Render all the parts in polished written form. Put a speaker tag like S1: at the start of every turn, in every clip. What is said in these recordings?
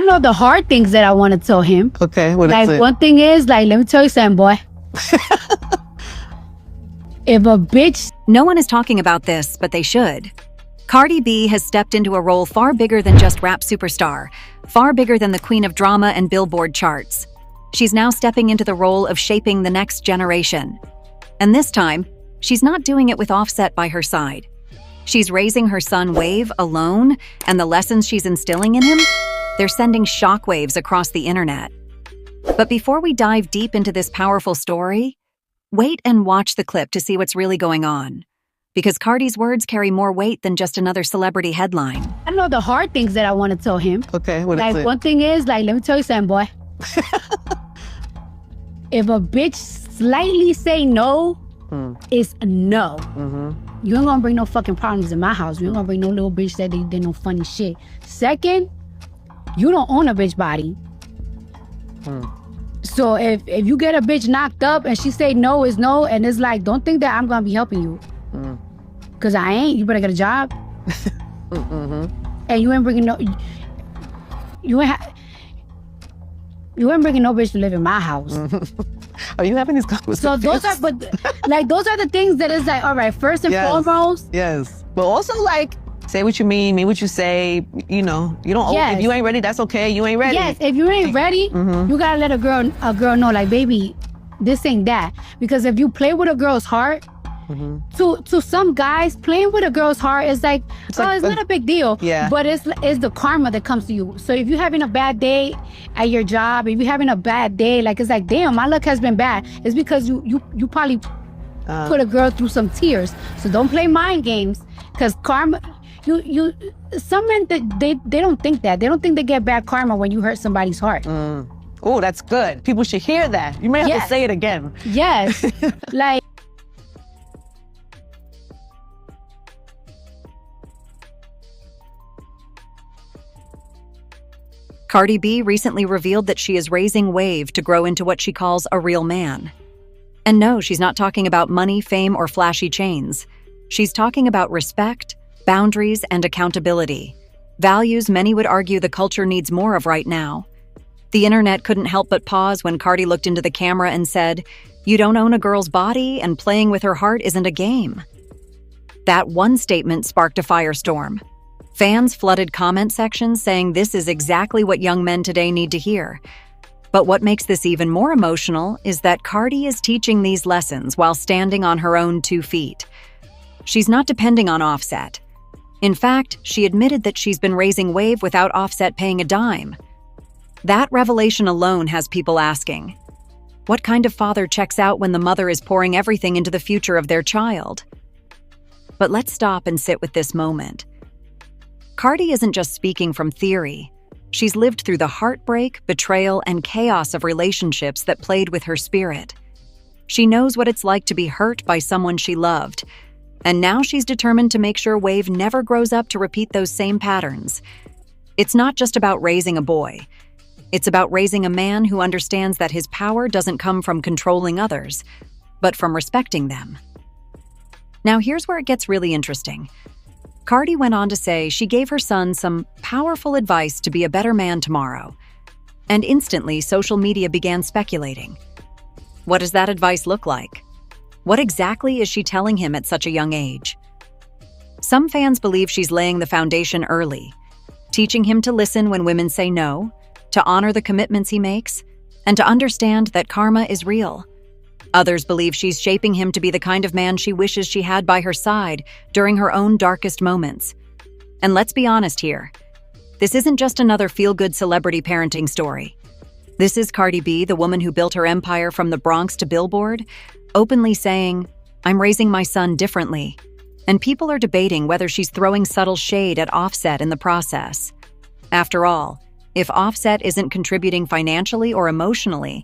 S1: know the hard things that I want to tell him.
S2: Okay, what is
S1: Like,
S2: it?
S1: one thing is, like, let me tell you something, boy. If a bitch...
S3: No one is talking about this, but they should. Cardi B has stepped into a role far bigger than just rap superstar, far bigger than the queen of drama and Billboard charts. She's now stepping into the role of shaping the next generation. And this time, she's not doing it with Offset by her side. She's raising her son Wave alone, and the lessons she's instilling in him, they're sending shockwaves across the internet. But before we dive deep into this powerful story, wait and watch the clip to see what's really going on. Because Cardi's words carry more weight than just another celebrity headline.
S1: I know the hard things that I want to tell him.
S2: Okay, what is
S1: Like,
S2: it?
S1: one thing is, like, let me tell you something, boy. If a bitch slightly say no, it's no. You ain't gonna bring no fucking problems in my house. You ain't gonna bring no little bitch that they did no funny shit. Second, you don't own a bitch body. So if you get a bitch knocked up and she say no is no, and it's like, don't think that I'm gonna be helping you. Cause I ain't. You better get a job. And you ain't bringing no... You ain't bringing no bitch to live in my house.
S2: Are you having these conversations?
S1: So those are, but like, those are the things that is like, all right, first and foremost.
S2: Yes. But also, like, say what you mean what you say. You know, you don't.
S1: Yes.
S2: If you ain't ready, that's okay. You ain't ready.
S1: Yes, if you ain't ready, you gotta let a girl know, like, baby, this ain't that. Because if you play with a girl's heart, to some guys, playing with a girl's heart is like, it's not a big deal.
S2: Yeah.
S1: But it's the karma that comes to you. So if you're having a bad day at your job, if you're having a bad day, like, it's like, damn, my luck has been bad. It's because you probably put a girl through some tears. So don't play mind games, because karma. Some men, they don't think that. They don't think they get bad karma when you hurt somebody's heart.
S2: Oh, that's good. People should hear that. You may have to say it again.
S1: Yes. Like.
S3: Cardi B recently revealed that she is raising Wave to grow into what she calls a real man. And no, she's not talking about money, fame, or flashy chains. She's talking about respect, boundaries, and accountability. Values many would argue the culture needs more of right now. The internet couldn't help but pause when Cardi looked into the camera and said, "You don't own a girl's body, and playing with her heart isn't a game." That one statement sparked a firestorm. Fans flooded comment sections saying this is exactly what young men today need to hear. But what makes this even more emotional is that Cardi is teaching these lessons while standing on her own 2 feet. She's not depending on Offset. In fact, she admitted that she's been raising Wave without Offset paying a dime. That revelation alone has people asking, what kind of father checks out when the mother is pouring everything into the future of their child? But let's stop and sit with this moment. Cardi isn't just speaking from theory. She's lived through the heartbreak, betrayal, and chaos of relationships that played with her spirit. She knows what it's like to be hurt by someone she loved, and now she's determined to make sure Wave never grows up to repeat those same patterns. It's not just about raising a boy. It's about raising a man who understands that his power doesn't come from controlling others, but from respecting them. Now here's where it gets really interesting. Cardi went on to say she gave her son some powerful advice to be a better man tomorrow. And instantly, social media began speculating. What does that advice look like? What exactly is she telling him at such a young age? Some fans believe she's laying the foundation early, teaching him to listen when women say no, to honor the commitments he makes, and to understand that karma is real. Others believe she's shaping him to be the kind of man she wishes she had by her side during her own darkest moments. And let's be honest here. This isn't just another feel-good celebrity parenting story. This is Cardi B, the woman who built her empire from the Bronx to Billboard, openly saying, "I'm raising my son differently." And people are debating whether she's throwing subtle shade at Offset in the process. After all, if Offset isn't contributing financially or emotionally,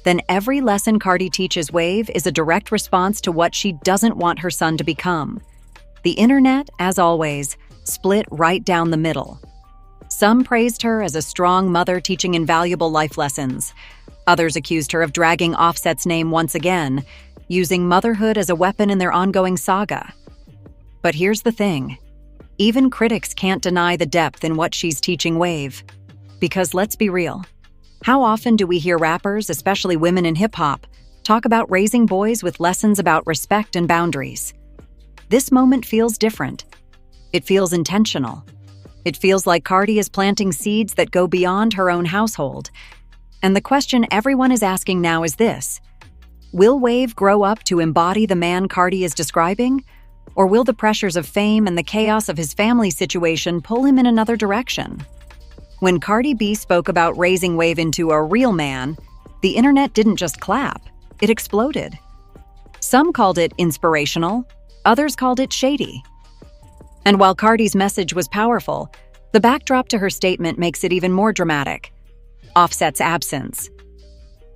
S3: then every lesson Cardi teaches Wave is a direct response to what she doesn't want her son to become. The internet, as always, split right down the middle. Some praised her as a strong mother teaching invaluable life lessons. Others accused her of dragging Offset's name once again, using motherhood as a weapon in their ongoing saga. But here's the thing. Even critics can't deny the depth in what she's teaching Wave. Because let's be real. How often do we hear rappers, especially women in hip-hop, talk about raising boys with lessons about respect and boundaries? This moment feels different. It feels intentional. It feels like Cardi is planting seeds that go beyond her own household. And the question everyone is asking now is this: will Wave grow up to embody the man Cardi is describing? Or will the pressures of fame and the chaos of his family situation pull him in another direction? When Cardi B spoke about raising Wave into a real man, the internet didn't just clap, it exploded. Some called it inspirational, others called it shady. And while Cardi's message was powerful, the backdrop to her statement makes it even more dramatic: Offset's absence.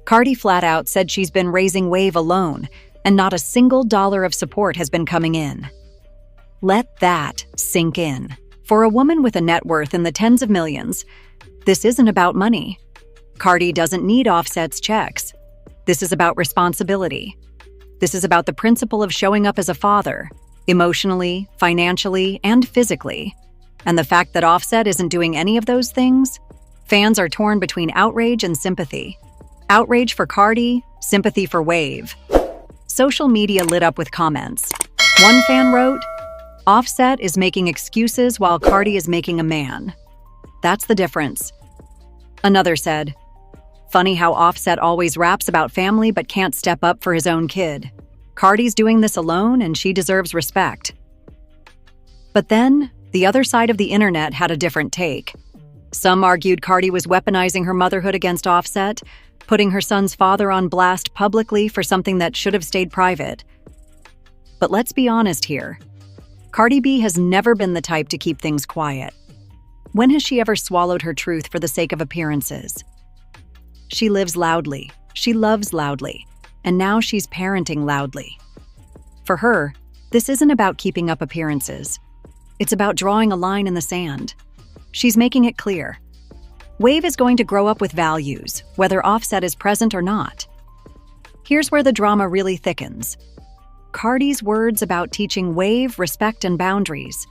S3: Cardi flat out said she's been raising Wave alone, and not a single dollar of support has been coming in. Let that sink in. For a woman with a net worth in the tens of millions, this isn't about money. Cardi doesn't need Offset's checks. This is about responsibility. This is about the principle of showing up as a father, emotionally, financially, and physically. And the fact that Offset isn't doing any of those things, fans are torn between outrage and sympathy. Outrage for Cardi, sympathy for Wave. Social media lit up with comments. One fan wrote, "Offset is making excuses while Cardi is making a man. That's the difference." Another said, "Funny how Offset always raps about family but can't step up for his own kid. Cardi's doing this alone and she deserves respect." But then, the other side of the internet had a different take. Some argued Cardi was weaponizing her motherhood against Offset, putting her son's father on blast publicly for something that should have stayed private. But let's be honest here. Cardi B has never been the type to keep things quiet. When has she ever swallowed her truth for the sake of appearances? She lives loudly, she loves loudly, and now she's parenting loudly. For her, this isn't about keeping up appearances. It's about drawing a line in the sand. She's making it clear. Wave is going to grow up with values, whether Offset is present or not. Here's where the drama really thickens. Cardi's words about teaching Wave respect and boundaries.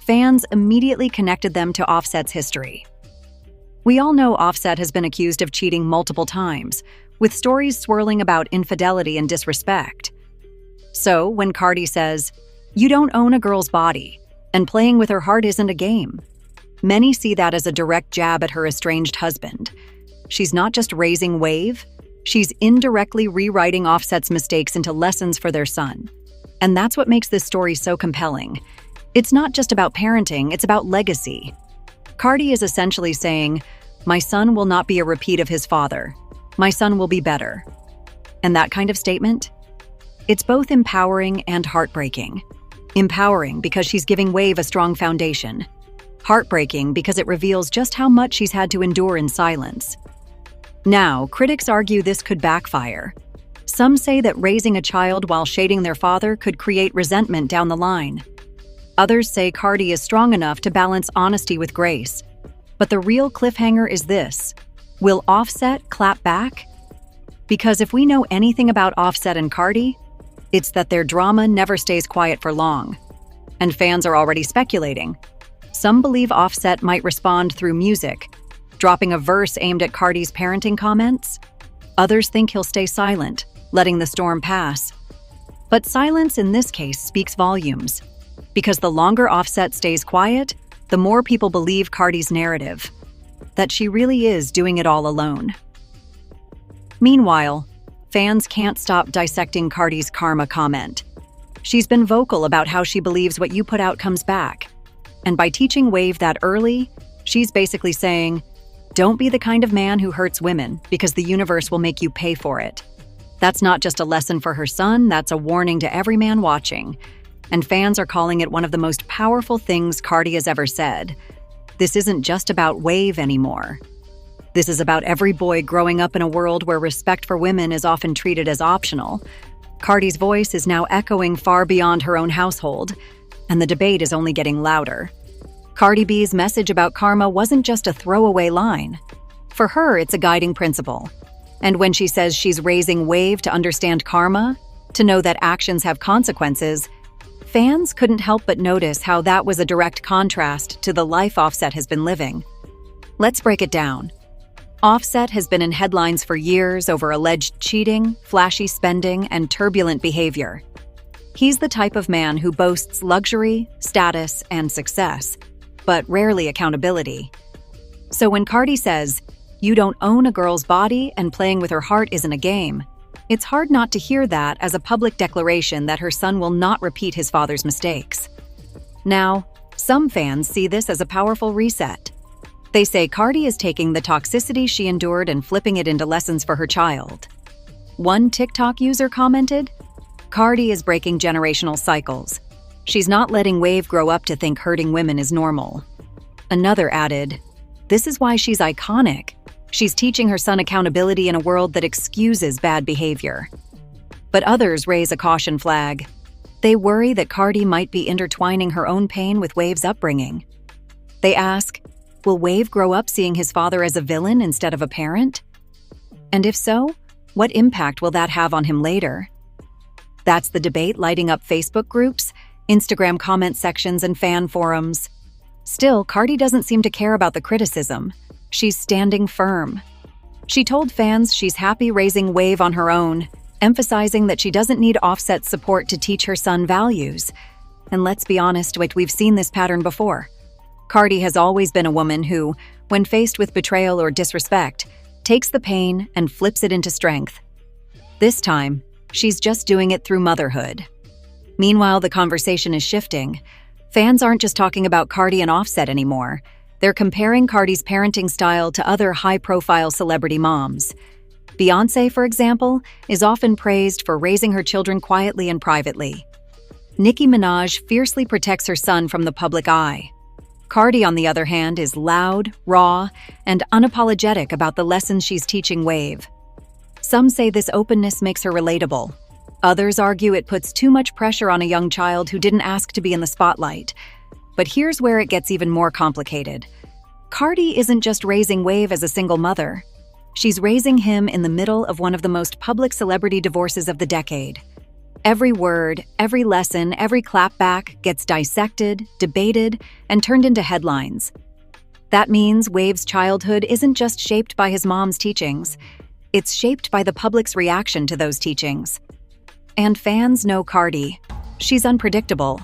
S3: Fans immediately connected them to Offset's history. We all know Offset has been accused of cheating multiple times, with stories swirling about infidelity and disrespect. So, when Cardi says, "You don't own a girl's body, and playing with her heart isn't a game," many see that as a direct jab at her estranged husband. She's not just raising Wave, she's indirectly rewriting Offset's mistakes into lessons for their son. And that's what makes this story so compelling. It's not just about parenting, it's about legacy. Cardi is essentially saying, "My son will not be a repeat of his father. My son will be better." And that kind of statement? It's both empowering and heartbreaking. Empowering because she's giving Wave a strong foundation. Heartbreaking because it reveals just how much she's had to endure in silence. Now, critics argue this could backfire. Some say that raising a child while shading their father could create resentment down the line. Others say Cardi is strong enough to balance honesty with grace. But the real cliffhanger is this: will Offset clap back? Because if we know anything about Offset and Cardi, it's that their drama never stays quiet for long. And fans are already speculating. Some believe Offset might respond through music, dropping a verse aimed at Cardi's parenting comments. Others think he'll stay silent, letting the storm pass. But silence in this case speaks volumes. Because the longer Offset stays quiet, the more people believe Cardi's narrative, that she really is doing it all alone. Meanwhile, fans can't stop dissecting Cardi's karma comment. She's been vocal about how she believes what you put out comes back. And by teaching Wave that early, she's basically saying, don't be the kind of man who hurts women because the universe will make you pay for it. That's not just a lesson for her son, that's a warning to every man watching. And fans are calling it one of the most powerful things Cardi has ever said. This isn't just about Wave anymore. This is about every boy growing up in a world where respect for women is often treated as optional. Cardi's voice is now echoing far beyond her own household, and the debate is only getting louder. Cardi B's message about karma wasn't just a throwaway line. For her, it's a guiding principle. And when she says she's raising Wave to understand karma, to know that actions have consequences, fans couldn't help but notice how that was a direct contrast to the life Offset has been living. Let's break it down. Offset has been in headlines for years over alleged cheating, flashy spending, and turbulent behavior. He's the type of man who boasts luxury, status, and success, but rarely accountability. So when Cardi says, "You don't own a girl's body and playing with her heart isn't a game," it's hard not to hear that as a public declaration that her son will not repeat his father's mistakes. Now, some fans see this as a powerful reset. They say Cardi is taking the toxicity she endured and flipping it into lessons for her child. One TikTok user commented, "Cardi is breaking generational cycles. She's not letting Wave grow up to think hurting women is normal." Another added, "This is why she's iconic. She's teaching her son accountability in a world that excuses bad behavior." But others raise a caution flag. They worry that Cardi might be intertwining her own pain with Wave's upbringing. They ask, will Wave grow up seeing his father as a villain instead of a parent? And if so, what impact will that have on him later? That's the debate lighting up Facebook groups, Instagram comment sections, and fan forums. Still, Cardi doesn't seem to care about the criticism. She's standing firm. She told fans she's happy raising Wave on her own, emphasizing that she doesn't need Offset's support to teach her son values. And let's be honest, we've seen this pattern before. Cardi has always been a woman who, when faced with betrayal or disrespect, takes the pain and flips it into strength. This time, she's just doing it through motherhood. Meanwhile, the conversation is shifting. Fans aren't just talking about Cardi and Offset anymore. They're comparing Cardi's parenting style to other high-profile celebrity moms. Beyoncé, for example, is often praised for raising her children quietly and privately. Nicki Minaj fiercely protects her son from the public eye. Cardi, on the other hand, is loud, raw, and unapologetic about the lessons she's teaching Wave. Some say this openness makes her relatable. Others argue it puts too much pressure on a young child who didn't ask to be in the spotlight. But here's where it gets even more complicated. Cardi isn't just raising Wave as a single mother. She's raising him in the middle of one of the most public celebrity divorces of the decade. Every word, every lesson, every clapback gets dissected, debated, and turned into headlines. That means Wave's childhood isn't just shaped by his mom's teachings. It's shaped by the public's reaction to those teachings. And fans know Cardi. She's unpredictable.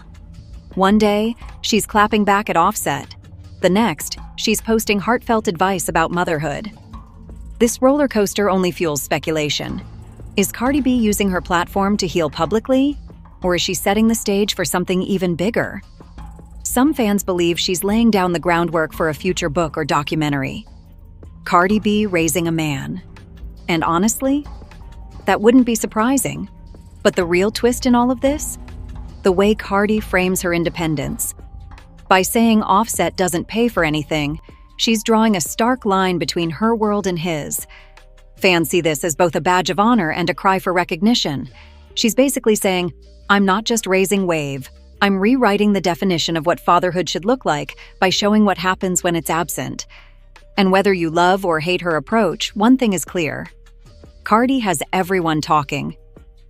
S3: One day, she's clapping back at Offset. The next, she's posting heartfelt advice about motherhood. This roller coaster only fuels speculation. Is Cardi B using her platform to heal publicly? Or is she setting the stage for something even bigger? Some fans believe she's laying down the groundwork for a future book or documentary. Cardi B raising a man. And honestly, that wouldn't be surprising. But the real twist in all of this? The way Cardi frames her independence. By saying Offset doesn't pay for anything, she's drawing a stark line between her world and his. Fans see this as both a badge of honor and a cry for recognition. She's basically saying, I'm not just raising Wave, I'm rewriting the definition of what fatherhood should look like by showing what happens when it's absent. And whether you love or hate her approach, one thing is clear. Cardi has everyone talking.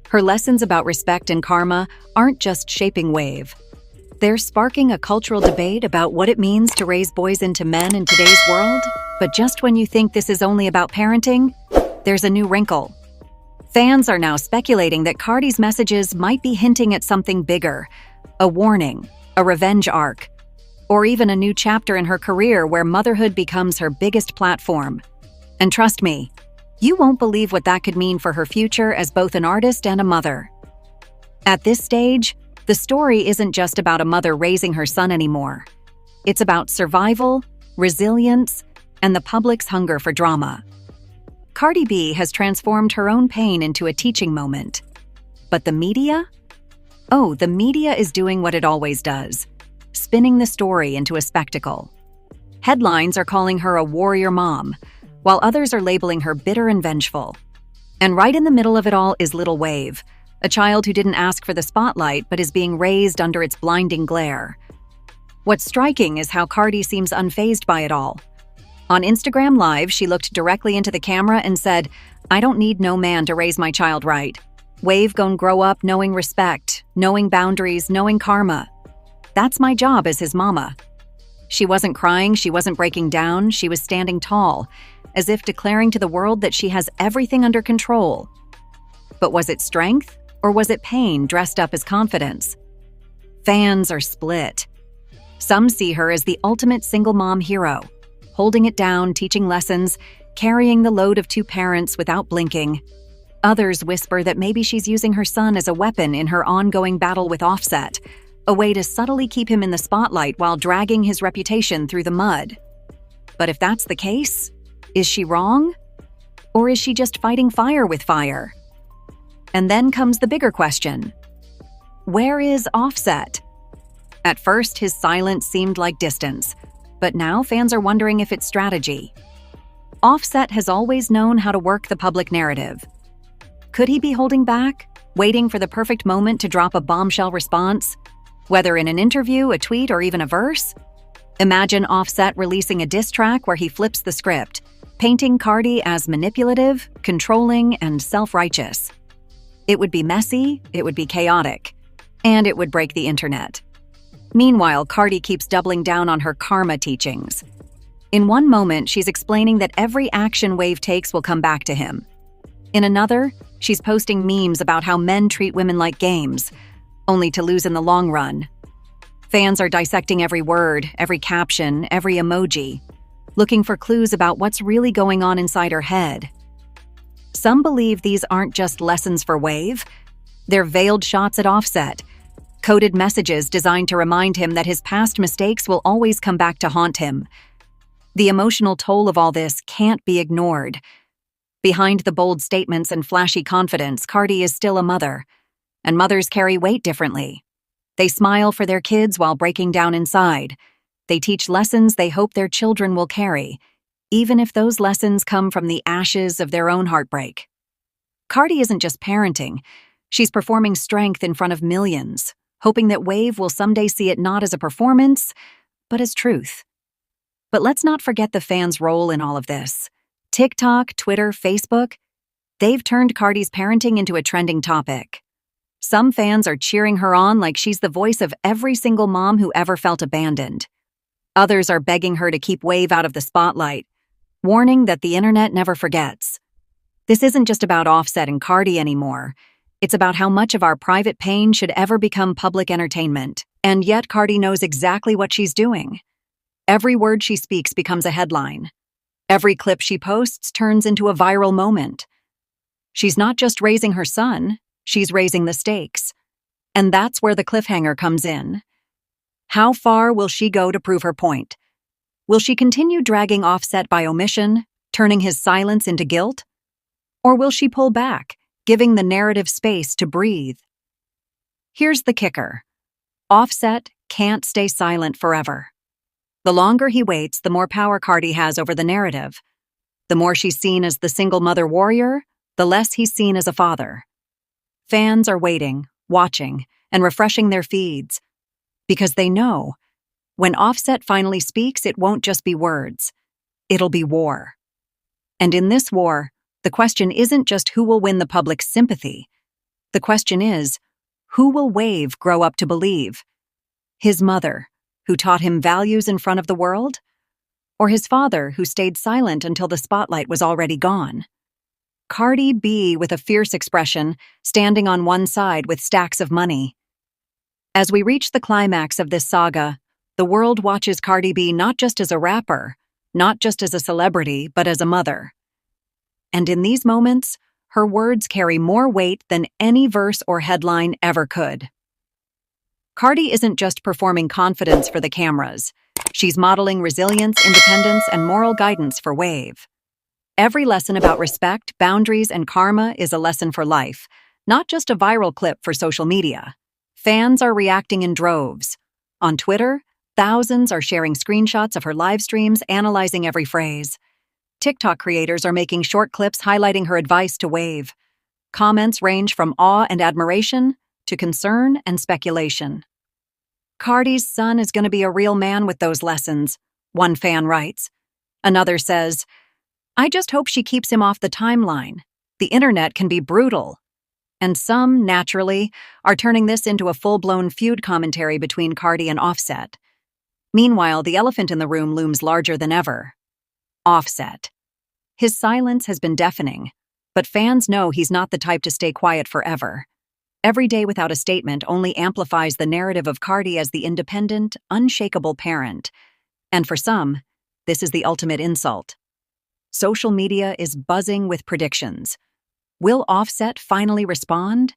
S3: Her lessons about respect and karma aren't just shaping Wave. They're sparking a cultural debate about what it means to raise boys into men in today's world. But just when you think this is only about parenting, there's a new wrinkle. Fans are now speculating that Cardi's messages might be hinting at something bigger, a warning, a revenge arc, or even a new chapter in her career where motherhood becomes her biggest platform. And trust me, you won't believe what that could mean for her future as both an artist and a mother. At this stage, the story isn't just about a mother raising her son anymore. It's about survival, resilience, and the public's hunger for drama. Cardi B has transformed her own pain into a teaching moment. But the media? Oh, the media is doing what it always does, spinning the story into a spectacle. Headlines are calling her a warrior mom, while others are labeling her bitter and vengeful. And right in the middle of it all is little Wave, a child who didn't ask for the spotlight but is being raised under its blinding glare. What's striking is how Cardi seems unfazed by it all. On Instagram Live, she looked directly into the camera and said, "I don't need no man to raise my child right. Wave gon' grow up knowing respect, knowing boundaries, knowing karma. That's my job as his mama." She wasn't crying, she wasn't breaking down, she was standing tall, as if declaring to the world that she has everything under control. But was it strength, or was it pain dressed up as confidence? Fans are split. Some see her as the ultimate single mom hero, holding it down, teaching lessons, carrying the load of two parents without blinking. Others whisper that maybe she's using her son as a weapon in her ongoing battle with Offset, a way to subtly keep him in the spotlight while dragging his reputation through the mud. But if that's the case, is she wrong? Or is she just fighting fire with fire? And then comes the bigger question. Where is Offset? At first, his silence seemed like distance, but now fans are wondering if it's strategy. Offset has always known how to work the public narrative. Could he be holding back, waiting for the perfect moment to drop a bombshell response? Whether in an interview, a tweet, or even a verse? Imagine Offset releasing a diss track where he flips the script, painting Cardi as manipulative, controlling, and self-righteous. It would be messy, it would be chaotic, and it would break the internet. Meanwhile, Cardi keeps doubling down on her karma teachings. In one moment, she's explaining that every action Wave takes will come back to him. In another, she's posting memes about how men treat women like games, only to lose in the long run. Fans are dissecting every word, every caption, every emoji, looking for clues about what's really going on inside her head. Some believe these aren't just lessons for Wave, they're veiled shots at Offset, coded messages designed to remind him that his past mistakes will always come back to haunt him. The emotional toll of all this can't be ignored. Behind the bold statements and flashy confidence, Cardi is still a mother, and mothers carry weight differently. They smile for their kids while breaking down inside. They teach lessons they hope their children will carry, even if those lessons come from the ashes of their own heartbreak. Cardi isn't just parenting, she's performing strength in front of millions, hoping that Wave will someday see it not as a performance, but as truth. But let's not forget the fans' role in all of this. TikTok, Twitter, Facebook, they've turned Cardi's parenting into a trending topic. Some fans are cheering her on like she's the voice of every single mom who ever felt abandoned. Others are begging her to keep Wave out of the spotlight, warning that the internet never forgets. This isn't just about Offset and Cardi anymore. It's about how much of our private pain should ever become public entertainment. And yet Cardi knows exactly what she's doing. Every word she speaks becomes a headline. Every clip she posts turns into a viral moment. She's not just raising her son, she's raising the stakes. And that's where the cliffhanger comes in. How far will she go to prove her point? Will she continue dragging Offset by omission, turning his silence into guilt? Or will she pull back, giving the narrative space to breathe? Here's the kicker. Offset can't stay silent forever. The longer he waits, the more power Cardi has over the narrative. The more she's seen as the single mother warrior, the less he's seen as a father. Fans are waiting, watching, and refreshing their feeds, because they know, when Offset finally speaks, it won't just be words. It'll be war. And in this war, the question isn't just who will win the public's sympathy. The question is, who will Wave grow up to believe? His mother, who taught him values in front of the world? Or his father, who stayed silent until the spotlight was already gone? Cardi B with a fierce expression, standing on one side with stacks of money. As we reach the climax of this saga, the world watches Cardi B not just as a rapper, not just as a celebrity, but as a mother. And in these moments, her words carry more weight than any verse or headline ever could. Cardi isn't just performing confidence for the cameras. She's modeling resilience, independence, and moral guidance for Wave. Every lesson about respect, boundaries, and karma is a lesson for life, not just a viral clip for social media. Fans are reacting in droves. On Twitter, thousands are sharing screenshots of her live streams, analyzing every phrase. TikTok creators are making short clips highlighting her advice to Wave. Comments range from awe and admiration to concern and speculation. Cardi's son is going to be a real man with those lessons, one fan writes. Another says, I just hope she keeps him off the timeline. The internet can be brutal. And some, naturally, are turning this into a full-blown feud commentary between Cardi and Offset. Meanwhile, the elephant in the room looms larger than ever. Offset. His silence has been deafening, but fans know he's not the type to stay quiet forever. Every day without a statement only amplifies the narrative of Cardi as the independent, unshakable parent. And for some, this is the ultimate insult. Social media is buzzing with predictions. Will Offset finally respond?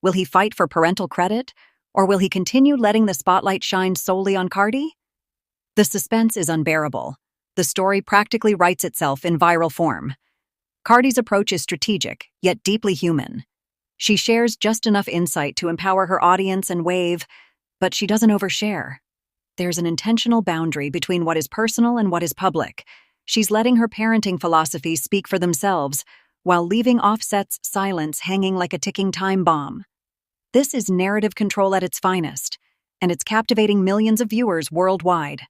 S3: Will he fight for parental credit? Or will he continue letting the spotlight shine solely on Cardi? The suspense is unbearable. The story practically writes itself in viral form. Cardi's approach is strategic, yet deeply human. She shares just enough insight to empower her audience and wave, but she doesn't overshare. There's an intentional boundary between what is personal and what is public. She's letting her parenting philosophies speak for themselves, while leaving Offset's silence hanging like a ticking time bomb. This is narrative control at its finest, and it's captivating millions of viewers worldwide.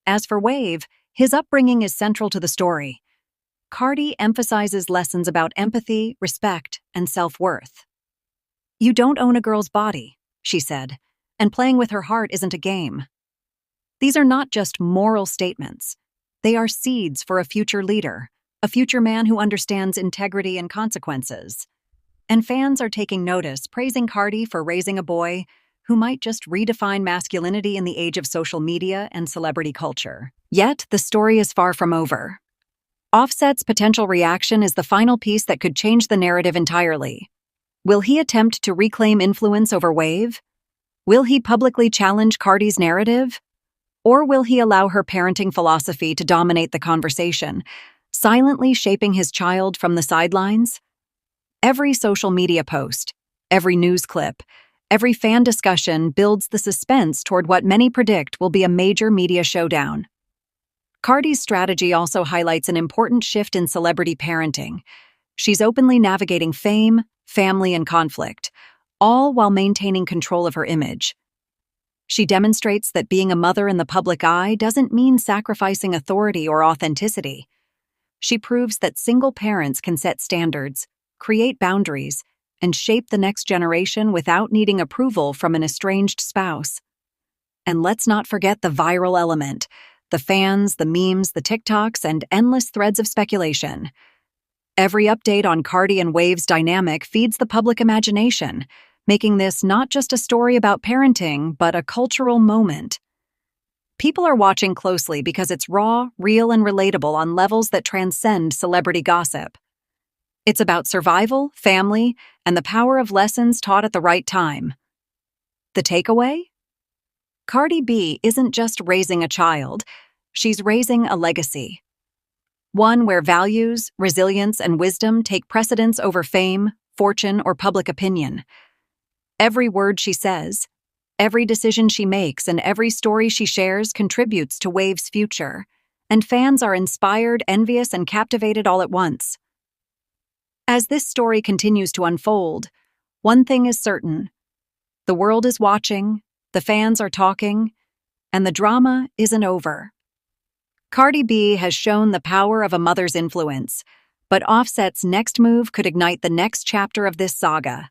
S3: As for Wave, his upbringing is central to the story. Cardi emphasizes lessons about empathy, respect, and self-worth. "You don't own a girl's body," she said, "and playing with her heart isn't a game." These are not just moral statements. They are seeds for a future leader, a future man who understands integrity and consequences. And fans are taking notice, praising Cardi for raising a boy who might just redefine masculinity in the age of social media and celebrity culture. Yet, the story is far from over. Offset's potential reaction is the final piece that could change the narrative entirely. Will he attempt to reclaim influence over Wave? Will he publicly challenge Cardi's narrative? Or will he allow her parenting philosophy to dominate the conversation, silently shaping his child from the sidelines? Every social media post, every news clip, every fan discussion builds the suspense toward what many predict will be a major media showdown. Cardi's strategy also highlights an important shift in celebrity parenting. She's openly navigating fame, family, and conflict, all while maintaining control of her image. She demonstrates that being a mother in the public eye doesn't mean sacrificing authority or authenticity. She proves that single parents can set standards, create boundaries, and shape the next generation without needing approval from an estranged spouse. And let's not forget the viral element, the fans, the memes, the TikToks, and endless threads of speculation. Every update on Cardi and Wave's dynamic feeds the public imagination, making this not just a story about parenting, but a cultural moment. People are watching closely because it's raw, real, and relatable on levels that transcend celebrity gossip. It's about survival, family, and the power of lessons taught at the right time. The takeaway? Cardi B isn't just raising a child, she's raising a legacy. One where values, resilience, and wisdom take precedence over fame, fortune, or public opinion. Every word she says, every decision she makes, and every story she shares contributes to Wave's future, and fans are inspired, envious, and captivated all at once. As this story continues to unfold, one thing is certain. The world is watching, the fans are talking, and the drama isn't over. Cardi B has shown the power of a mother's influence, but Offset's next move could ignite the next chapter of this saga.